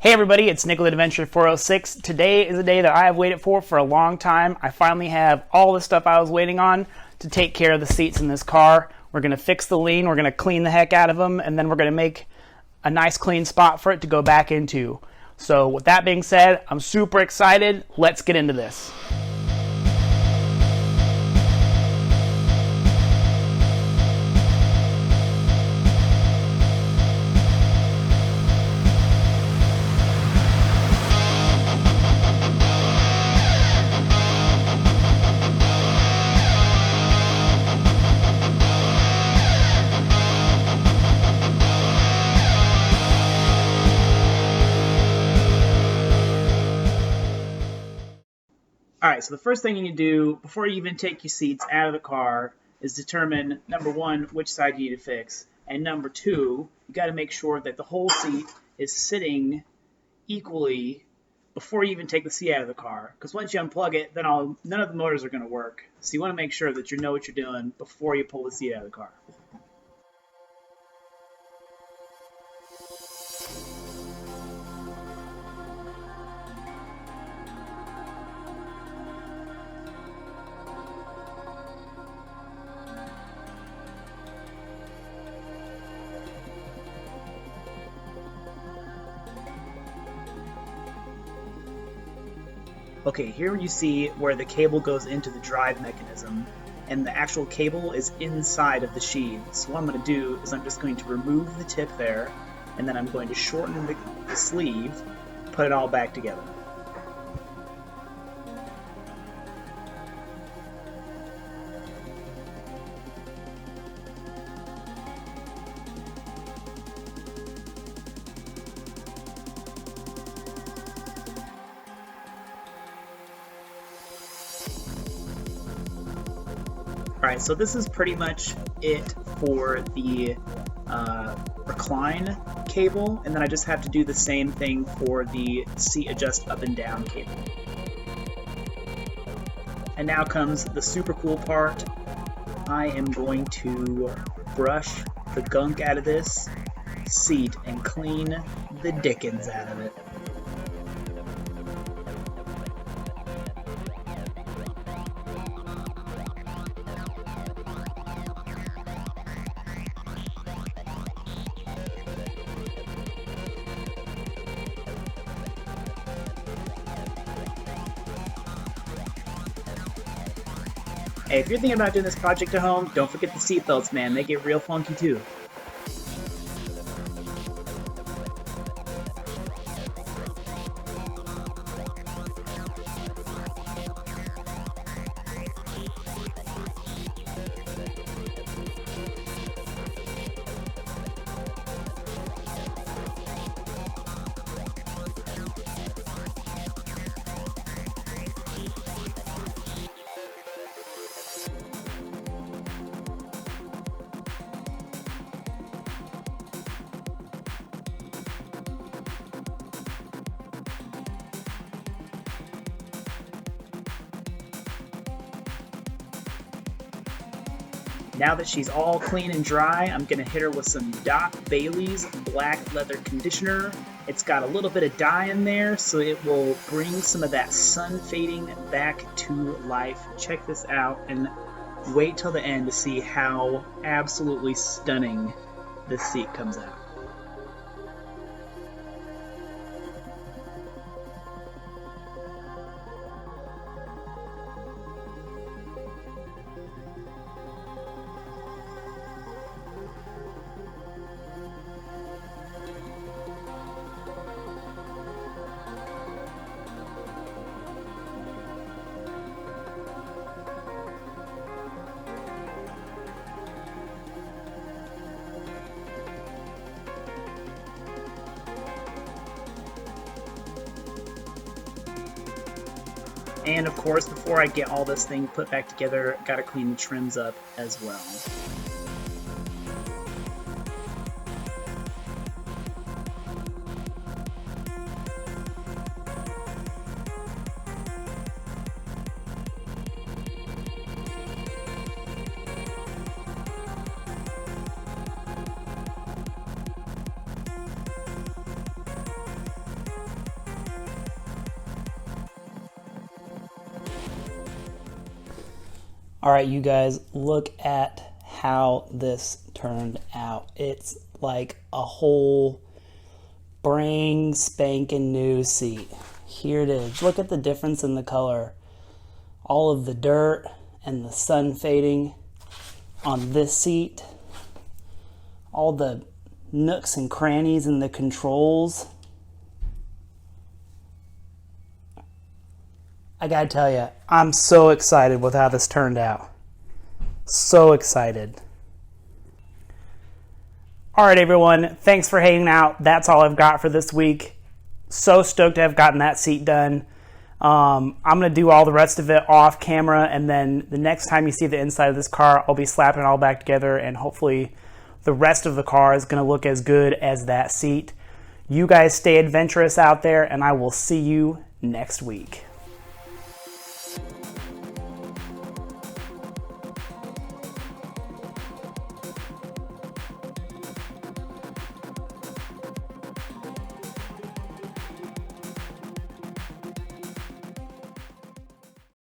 Hey everybody, it's Nicholas Adventure 406. Today is a day that I have waited for a long time. I finally have all the stuff I was waiting on to take care of the seats in this car. We're going to fix the lean, we're going to clean the heck out of them, and then we're going to make a nice clean spot for it to go back into. So with that being said, I'm super excited. Let's get into this. Alright, so the first thing you need to do before you even take your seats out of the car is determine, number one, which side you need to fix, and number two, you got to make sure that the whole seat is sitting equally before you even take the seat out of the car. Because once you unplug it, then none of the motors are going to work. So you want to make sure that you know what you're doing before you pull the seat out of the car. Okay, here you see where the cable goes into the drive mechanism, and the actual cable is inside of the sheath. So what I'm going to do is I'm just going to remove the tip there, and then I'm going to shorten the sleeve, put it all back together. Alright, so this is pretty much it for the recline cable, and then I just have to do the same thing for the seat adjust up and down cable. And now comes the super cool part. I am going to brush the gunk out of this seat and clean the dickens out of it. Hey, if you're thinking about doing this project at home, don't forget the seatbelts, man. They get real funky too. Now that she's all clean and dry, I'm going to hit her with some Doc Bailey's Black Leather Conditioner. It's got a little bit of dye in there, so it will bring some of that sun fading back to life. Check this out and wait till the end to see how absolutely stunning this seat comes out. And of course, before I get all this thing put back together, gotta clean the trims up as well. All right, you guys, look at how this turned out. It's like a whole brand spanking new seat. Here it is. Look at the difference in the color. All of the dirt and the sun fading on this seat. All the nooks and crannies in the controls. I gotta tell you, I'm so excited with how this turned out. So excited. All right, everyone. Thanks for hanging out. That's all I've got for this week. So stoked to have gotten that seat done. I'm going to do all the rest of it off camera, and then the next time you see the inside of this car, I'll be slapping it all back together, and hopefully the rest of the car is going to look as good as that seat. You guys stay adventurous out there, and I will see you next week.